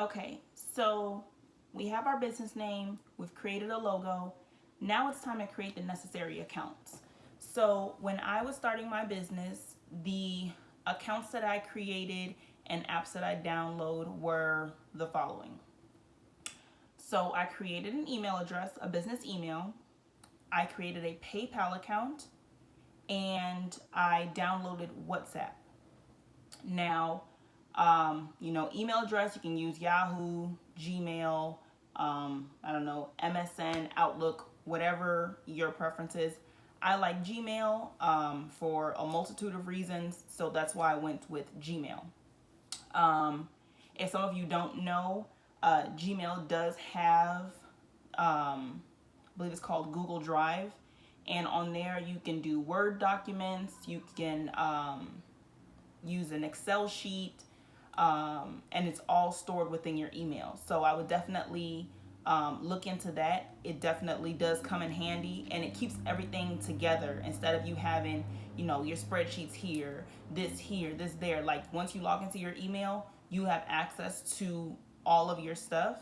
Okay, so we have our business name, we've created a logo. Now it's time to create the necessary accounts. So when I was starting my business, the accounts that I created and apps that I download were the following. So I created an email address, a business email. I created a PayPal account, and I downloaded WhatsApp. Now, email address, you can use Yahoo, Gmail, I don't know, MSN, Outlook, whatever your preference is. I like Gmail for a multitude of reasons, so that's why I went with Gmail. If some of you don't know, Gmail does have, I believe it's called Google Drive, and on there you can do Word documents, you can use an Excel sheet, and it's all stored within your email. So I would definitely look into that. It definitely does come in handy, and it keeps everything together instead of you having, your spreadsheets here, this there. Like once you log into your email, you have access to all of your stuff,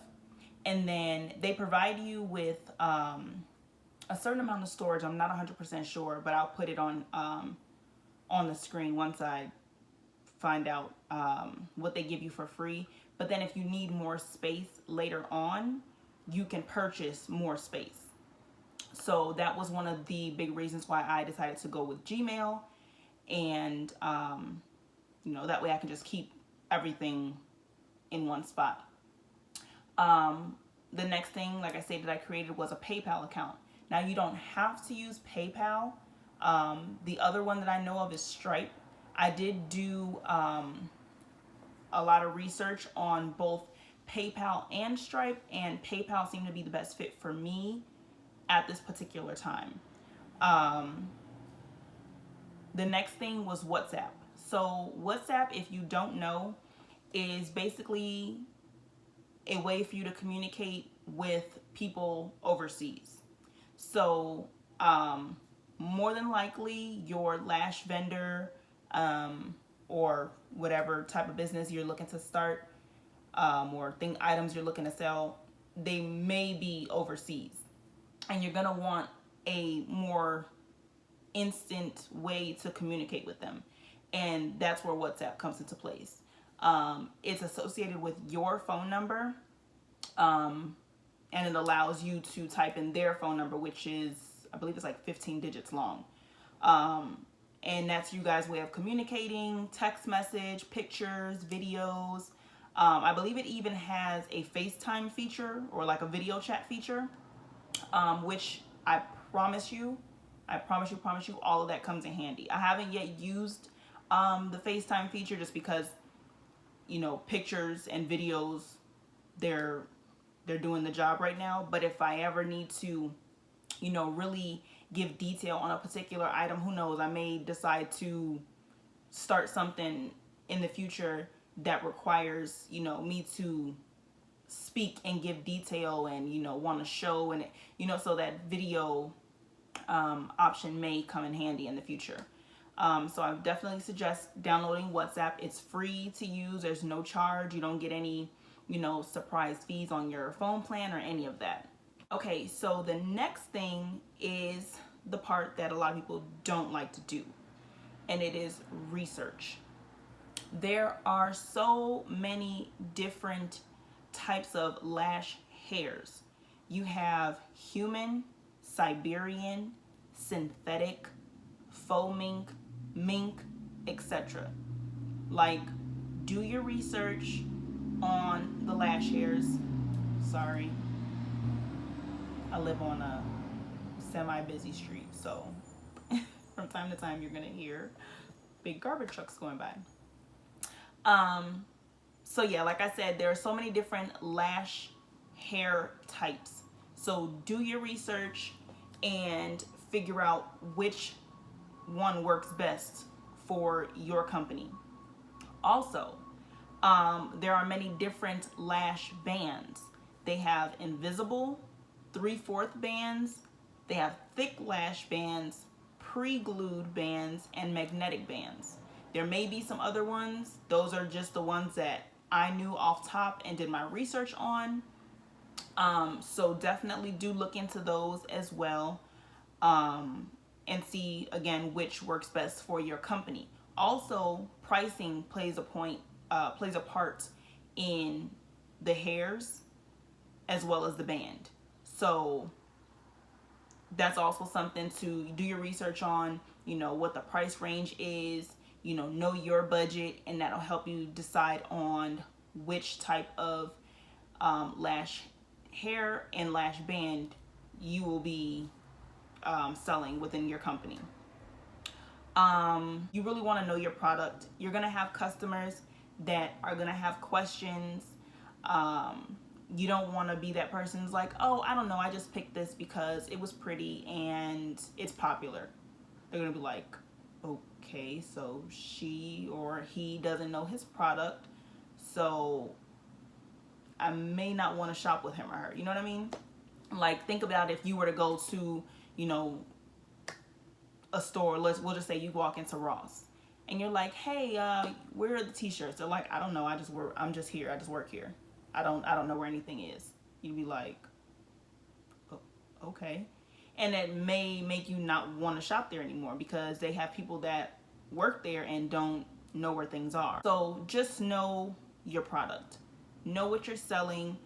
and then they provide you with a certain amount of storage. I'm not 100% sure, but I'll put it on the screen once I find out what they give you for free. But then if you need more space later on, you can purchase more space. So that was one of the big reasons why I decided to go with Gmail, and that way I can just keep everything in one spot. The next thing, like I said, that I created was a PayPal account. Now you don't have to use PayPal. The other one that I know of is Stripe. I did do a lot of research on both PayPal and Stripe, and PayPal seemed to be the best fit for me at this particular time. The next thing was WhatsApp. So WhatsApp, if you don't know, is basically a way for you to communicate with people overseas. So more than likely your lash vendor, or whatever type of business you're looking to start, or items you're looking to sell, they may be overseas, and you're gonna want a more instant way to communicate with them, and that's where WhatsApp comes into place. It's associated with your phone number, and it allows you to type in their phone number, which is, I believe it's like 15 digits long. And that's you guys' way of communicating, text message, pictures, videos. I believe it even has a FaceTime feature, or like a video chat feature, which I promise you, all of that comes in handy. I haven't yet used the FaceTime feature just because, pictures and videos, they're doing the job right now. But if I ever need to, really give detail on a particular item, who knows, I may decide to start something in the future that requires, me to speak and give detail and, want to show, and, so that video option may come in handy in the future. So I definitely suggest downloading WhatsApp. It's free to use. There's no charge. You don't get any, surprise fees on your phone plan or any of that. Okay, so the next thing is the part that a lot of people don't like to do, and it is research. There are so many different types of lash hairs. You have human, Siberian, synthetic, faux mink, etc. Like, do your research on the lash hairs. Sorry, I live on a semi-busy street, so from time to time you're gonna hear big garbage trucks going by. So yeah, like I said, there are so many different lash hair types. So do your research and figure out which one works best for your company. Also, there are many different lash bands. They have invisible, 3/4 bands, they have thick lash bands, pre-glued bands, and magnetic bands. There may be some other ones. Those are just the ones that I knew off top and did my research on. So definitely do look into those as well, and see again which works best for your company. Also, pricing plays a part in the hairs as well as the band. So that's also something to do your research on, what the price range is, know your budget, and that'll help you decide on which type of lash hair and lash band you will be selling within your company. You really want to know your product. You're going to have customers that are going to have questions. You don't want to be that person's like, oh, I don't know, I just picked this because it was pretty and it's popular. They're going to be like, okay, so she or he doesn't know his product, so I may not want to shop with him or her. You know what I mean? Like, think about if you were to go to, a store. We'll just say you walk into Ross and you're like, hey, where are the t-shirts? They're like, I don't know, I'm just here, I just work here. I don't know where anything is. You'd be like, oh, okay. And it may make you not want to shop there anymore because they have people that work there and don't know where things are. So just know your product. Know what you're selling.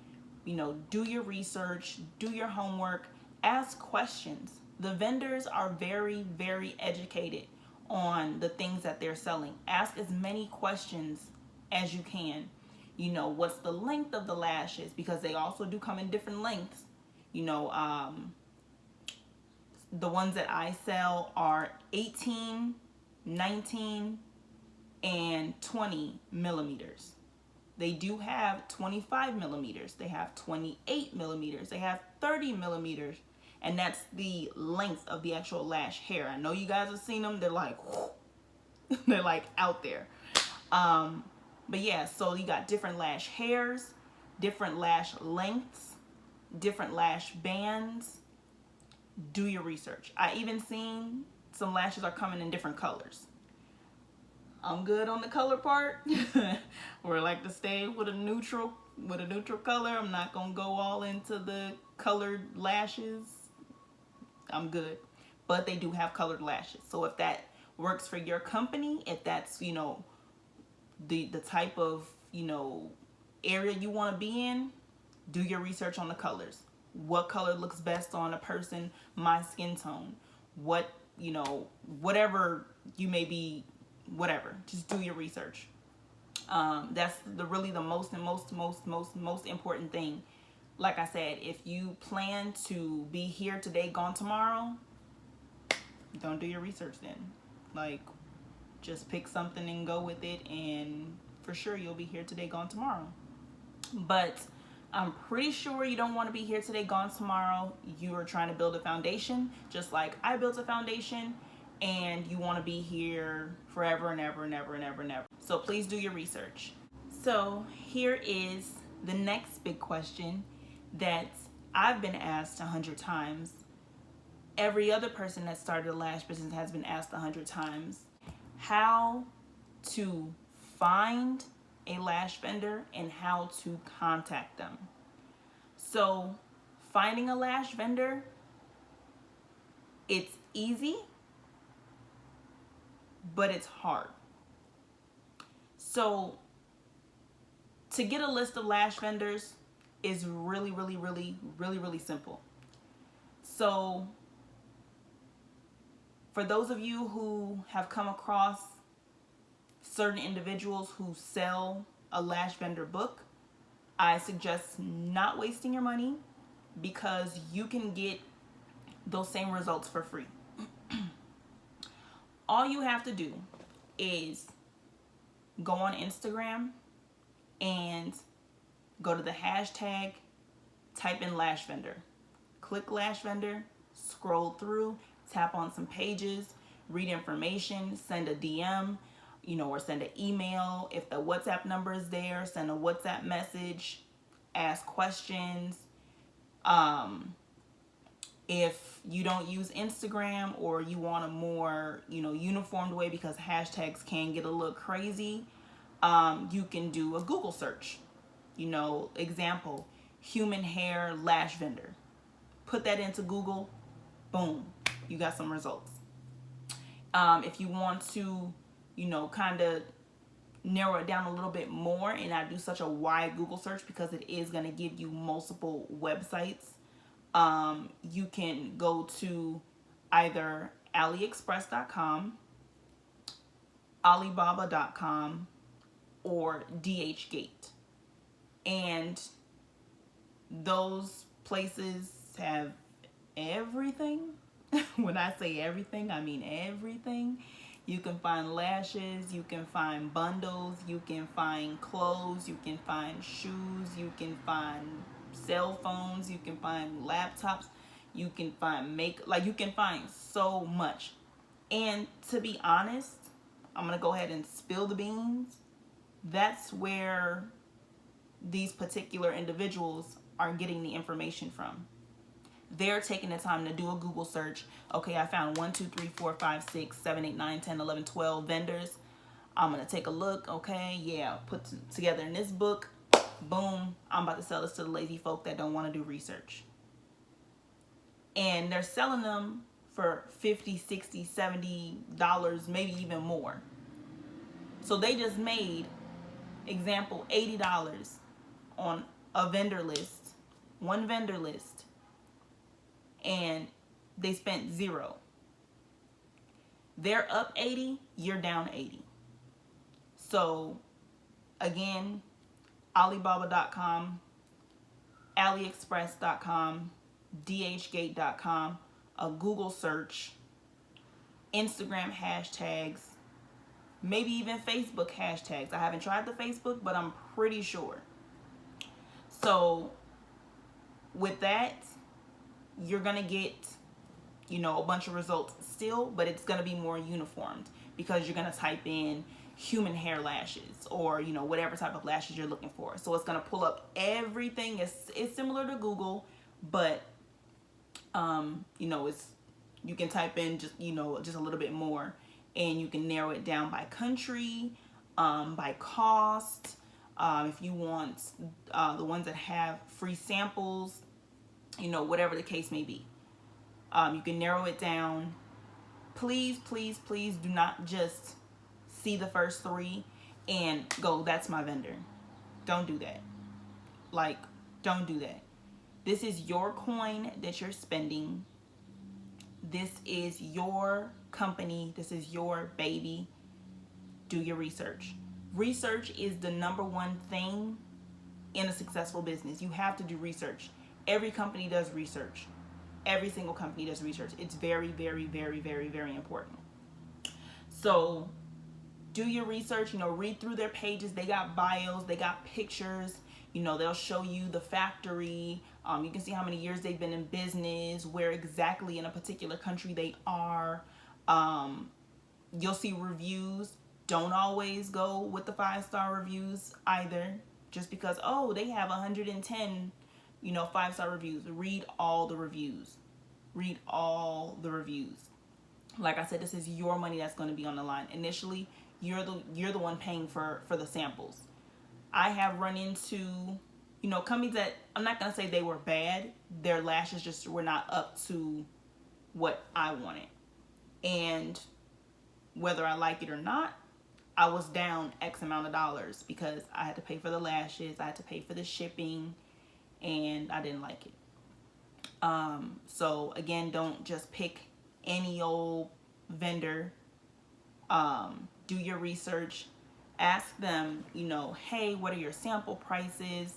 Do your research, do your homework, ask questions. The vendors are very, very educated on the things that they're selling. Ask as many questions as you can. What's the length of the lashes? Because they also do come in different lengths. The ones that I sell are 18, 19, and 20 millimeters. They do have 25 millimeters. They have 28 millimeters. They have 30 millimeters. And that's the length of the actual lash hair. I know you guys have seen them. They're like, they're like out there. But yeah, so you got different lash hairs, different lash lengths, different lash bands. Do your research. I even seen some lashes are coming in different colors. I'm good on the color part. Or I like to stay with a neutral color. I'm not gonna go all into the colored lashes. I'm good. But they do have colored lashes. So if that works for your company, if that's, the type of, area you want to be in, do your research on the colors. What color looks best on a person my skin tone? Whatever you may be, whatever. Just do your research. That's really the most important thing. Like I said, if you plan to be here today, gone tomorrow, don't do your research then. Like, just pick something and go with it, and for sure you'll be here today, gone tomorrow. But I'm pretty sure you don't want to be here today, gone tomorrow. You are trying to build a foundation, just like I built a foundation, and you want to be here forever and ever and ever and ever and ever. So please do your research. So here is the next big question that I've been asked 100 times. Every other person that started a lash business has been asked 100 times. How to find a lash vendor and how to contact them. So finding a lash vendor, it's easy, but it's hard. So to get a list of lash vendors is really, really, really, really, really simple. So for those of you who have come across certain individuals who sell a lash vendor book, I suggest not wasting your money because you can get those same results for free. All you have to do is go on Instagram and go to the hashtag, type in lash vendor. Click lash vendor, scroll through, tap on some pages, read information, send a DM, or send an email. If the WhatsApp number is there, send a WhatsApp message, ask questions. If you don't use Instagram or you want a more, uniformed way because hashtags can get a little crazy, You can do a Google search. Example, human hair lash vendor. Put that into Google, boom, you got some results. If you want to, kind of narrow it down a little bit more and not do such a wide Google search, because it is going to give you multiple websites, you can go to either AliExpress.com, Alibaba.com, or DHgate. And those places have everything. When I say everything, I mean everything. You can find lashes, you can find bundles, you can find clothes, you can find shoes, you can find cell phones, you can find laptops, you can find you can find so much. And to be honest, I'm going to go ahead and spill the beans. That's where these particular individuals are getting the information from. They're taking the time to do a Google search. Okay, I found 1, 2, 3, 4, 5, 6, 7, 8, 9, 10, 11, 12 vendors. I'm going to take a look. Okay, yeah, put together in this book. Boom, I'm about to sell this to the lazy folk that don't want to do research. And they're selling them for $50, $60, $70, maybe even more. So they just made, example, $80 on a vendor list, one vendor list, and they spent $0. They're up 80, you're down 80. So again, Alibaba.com, AliExpress.com, DHgate.com, a Google search, Instagram hashtags, maybe even Facebook hashtags. I haven't tried the Facebook, but I'm pretty sure. So with that, you're going to get, a bunch of results still, but it's going to be more uniformed, because you're going to type in human hair lashes or, whatever type of lashes you're looking for. So it's going to pull up everything. It's similar to Google, but, it's, you can type in just a little bit more, and you can narrow it down by country, by cost. If you want the ones that have free samples, whatever the case may be. You can narrow it down. Please, please, please do not just see the first 3 and go, that's my vendor. Don't do that. Don't do that. This is your coin that you're spending. This is your company. This is your baby. Do your research. Research is the number one thing in a successful business. You have to do research. Every company does research. Every single company does research. It's very, very, very, very, very important. So do your research, read through their pages. They got bios, they got pictures, they'll show you the factory. You can see how many years they've been in business, where exactly in a particular country they are. You'll see reviews. Don't always go with the 5-star reviews either, just because, they have 110 5-star reviews. Read all the reviews. Read all the reviews. Like I said, this is your money that's going to be on the line. Initially, you're the one paying for the samples. I have run into companies that, I'm not going to say they were bad. Their lashes just were not up to what I wanted. And whether I like it or not, I was down X amount of dollars, because I had to pay for the lashes, I had to pay for the shipping, and I didn't like it. So again, don't just pick any old vendor. Do your research. Ask them, hey, what are your sample prices?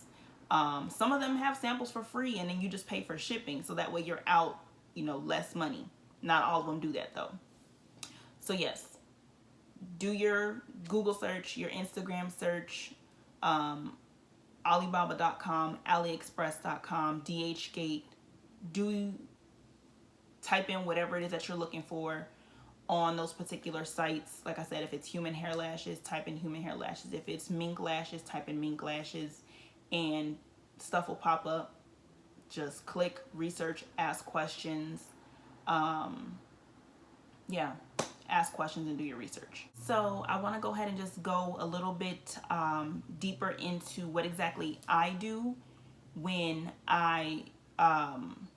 Some of them have samples for free, and then you just pay for shipping, so that way you're out, less money. Not all of them do that though. So yes, do your Google search, your Instagram search, Alibaba.com, AliExpress.com, DHgate. Do type in whatever it is that you're looking for on those particular sites. Like I said, if it's human hair lashes, type in human hair lashes. If it's mink lashes, type in mink lashes, and stuff will pop up. Just click, research, ask questions. Yeah, ask questions and do your research. So I want to go ahead and just go a little bit deeper into what exactly I do when I am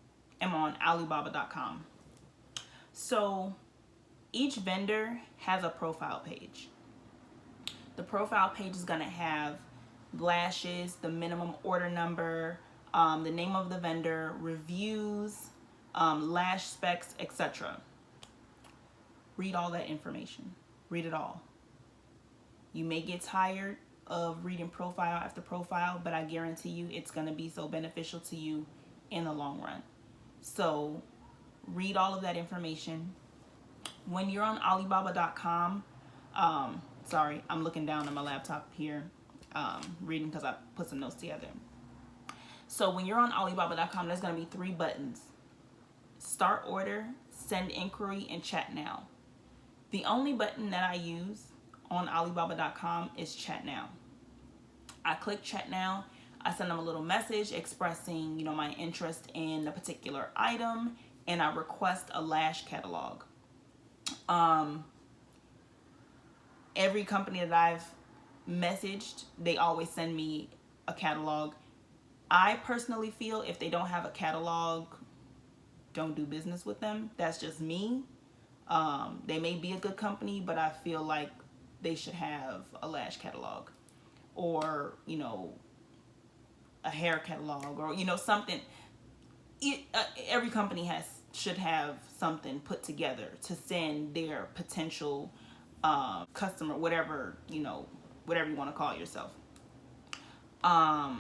on Alibaba.com. So each vendor has a profile page. The profile page is going to have lashes, the minimum order number, the name of the vendor, reviews, lash specs, etc. Read all that information. Read it all. You may get tired of reading profile after profile, but I guarantee you it's going to be so beneficial to you in the long run. So read all of that information. When you're on Alibaba.com, sorry, I'm looking down on my laptop here, reading because I put some notes together. So when you're on Alibaba.com, there's going to be 3 buttons: start order, send inquiry, and chat now. The only button that I use on Alibaba.com is chat now. I click chat now. I send them a little message expressing, my interest in a particular item, and I request a lash catalog. Every company that I've messaged, they always send me a catalog. I personally feel if they don't have a catalog, don't do business with them. That's just me. They may be a good company, but I feel like they should have a lash catalog, or a hair catalog, or something. Every company should have something put together to send their potential customer, whatever you want to call yourself. I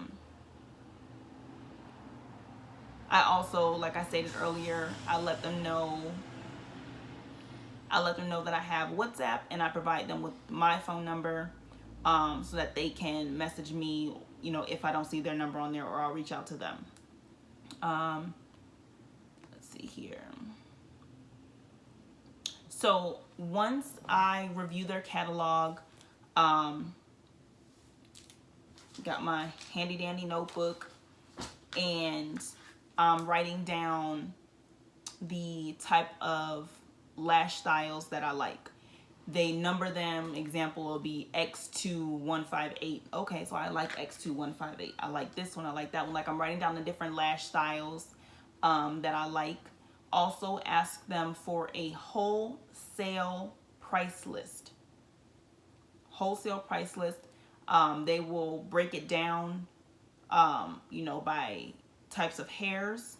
also, like I stated earlier, I let them know that I have WhatsApp, and I provide them with my phone number, so that they can message me, if I don't see their number on there, or I'll reach out to them. Let's see here. So once I review their catalog, got my handy dandy notebook, and I'm writing down the type of lash styles that I like. They number them. Example will be X2158. Okay, so I like X2158. I like this one. I like that one. Like, I'm writing down the different lash styles that I like. Also ask them for a wholesale price list. Wholesale price list. They will break it down, by types of hairs.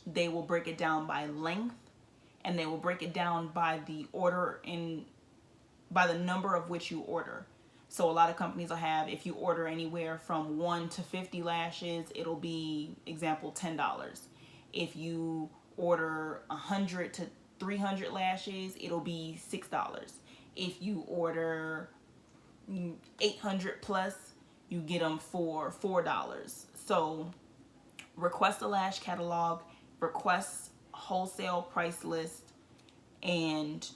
They will break it down by length, and they will break it down by the order by the number of which you order. So a lot of companies will have, if you order anywhere from 1 to 50 lashes, it'll be, example, $10. If you order 100 to 300 lashes, it'll be $6. If you order 800 plus, you get them for $4. So request a lash catalog, request wholesale price list, and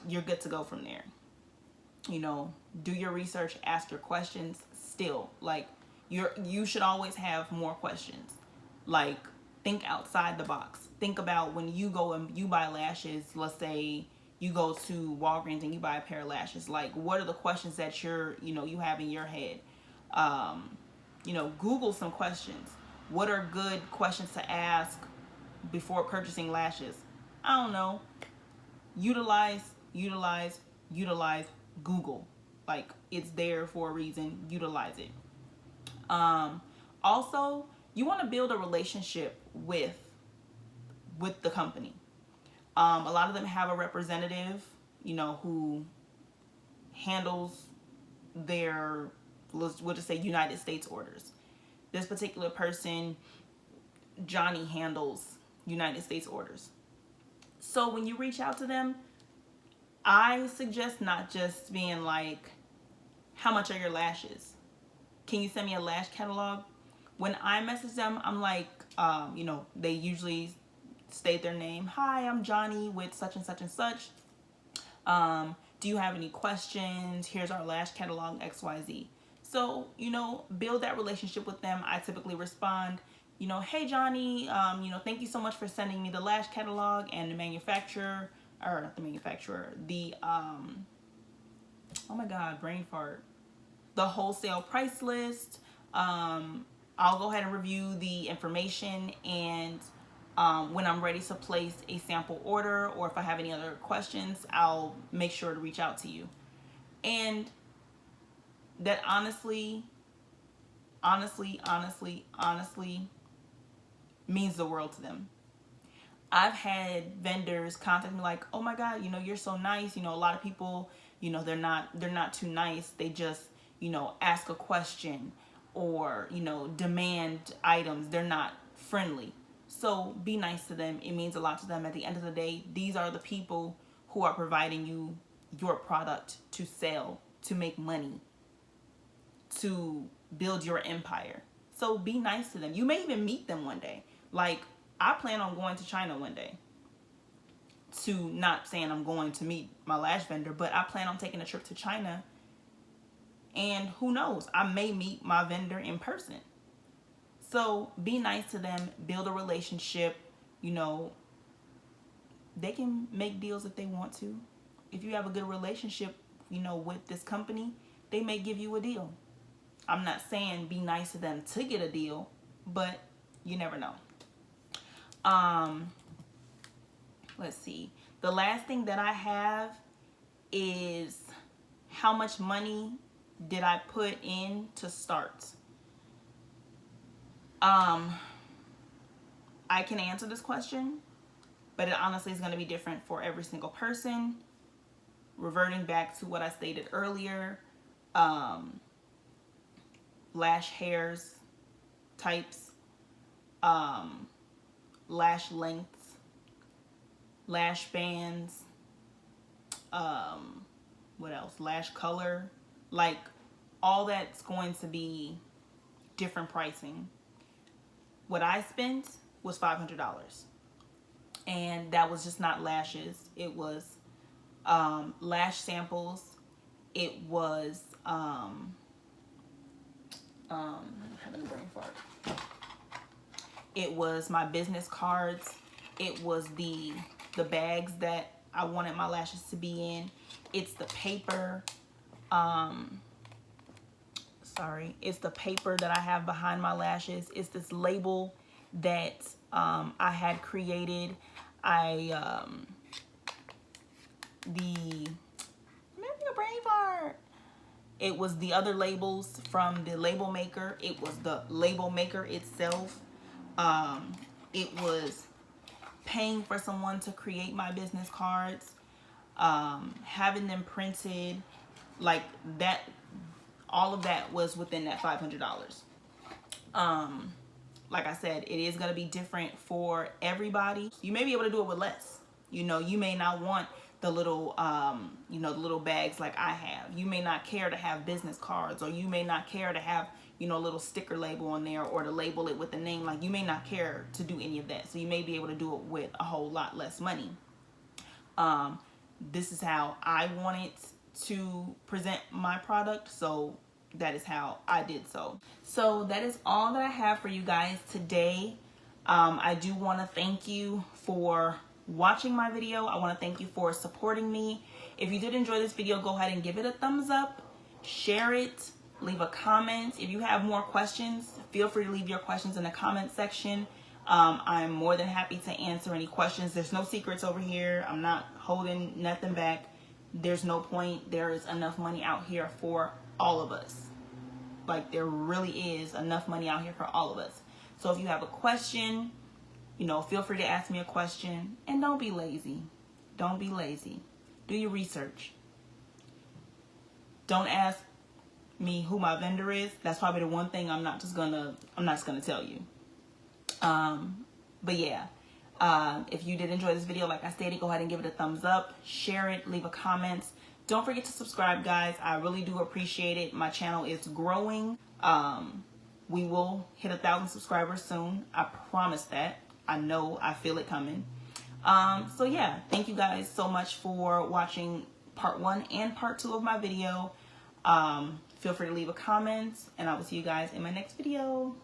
you're good to go from there. Do your research, ask your questions. Still, like, you should always have more questions. Like, think outside the box. Think about when you go and you buy lashes. Let's say you go to Walgreens and you buy a pair of lashes. Like, what are the questions that you have in your head? Google some questions. What are good questions to ask before purchasing lashes? I don't know. Utilize Google. Like, it's there for a reason. Utilize it. Also, you want to build a relationship with the company. A lot of them have a representative, who handles their, we'll just say, United States orders. This particular person, Johnny, handles United States orders. So when you reach out to them, I suggest not just being like, how much are your lashes? Can you send me a lash catalog? When I message them, I'm like, they usually state their name. Hi, I'm Johnny with such and such and such. Do you have any questions? Here's our lash catalog, XYZ. So, build that relationship with them. I typically respond, hey, Johnny, thank you so much for sending me the lash catalog and the manufacturer. or not the manufacturer, the oh my god, brain fart, the wholesale price list. I'll go ahead and review the information, and when I'm ready to place a sample order, or if I have any other questions, I'll make sure to reach out to you. And that honestly means the world to them. I've had vendors contact me like, oh my god, you're so nice. A lot of people, they're not too nice. They just, ask a question, or, demand items. They're not friendly. So be nice to them. It means a lot to them. At the end of the day, these are the people who are providing you your product to sell, to make money, to build your empire. So be nice to them. You may even meet them one day. Like, I plan on going to China one day. Not saying I'm going to meet my lash vendor, but I plan on taking a trip to China. And who knows, I may meet my vendor in person. So be nice to them, build a relationship. They can make deals if they want to. If you have a good relationship, with this company, they may give you a deal. I'm not saying be nice to them to get a deal, but you never know. Let's see. The last thing that I have is, how much money did I put in to start? I can answer this question, but it honestly is going to be different for every single person. Reverting back to what I stated earlier, lash hairs, types, lash lengths, lash bands, what else? Lash color. Like, all that's going to be different pricing. What I spent was $500. And that was just not lashes. It was lash samples. It was I'm having a brain fart. It was my business cards. It was the bags that I wanted my lashes to be in. It's the paper. It's the paper that I have behind my lashes. It's this label that I had created. I'm having a brain fart. It was the other labels from the label maker. It was the label maker itself. It was paying for someone to create my business cards, having them printed, like that. All of that was within that $500. Like I said, it is going to be different for everybody. You may be able to do it with less. You may not want the little, the little bags like I have. You may not care to have business cards, or you may not care to have, a little sticker label on there, or to label it with the name. Like, you may not care to do any of that. So you may be able to do it with a whole lot less money. This is how I wanted to present my product, so that is how I did so. So that is all that I have for you guys today. I do want to thank you for watching my video. I want to thank you for supporting me. If you did enjoy this video, go ahead and give it a thumbs up, share it, leave a comment. If you have more questions, feel free to leave your questions in the comment section. I'm more than happy to answer any questions. There's no secrets over here. I'm not holding nothing back. There's no point. There is enough money out here for all of us. Like, there really is enough money out here for all of us. So if you have a question, feel free to ask me a question. And don't be lazy. Don't be lazy. Do your research. Don't ask me who my vendor is. That's probably the one thing I'm not just gonna tell you. But yeah, if you did enjoy this video, like I stated, go ahead and give it a thumbs up, share it, leave a comment. Don't forget to subscribe, guys. I really do appreciate it. My channel is growing. We will hit 1,000 subscribers soon. I promise that. I feel it coming. So yeah, thank you guys so much for watching part 1 and part 2 of my video. Feel free to leave a comment, and I will see you guys in my next video.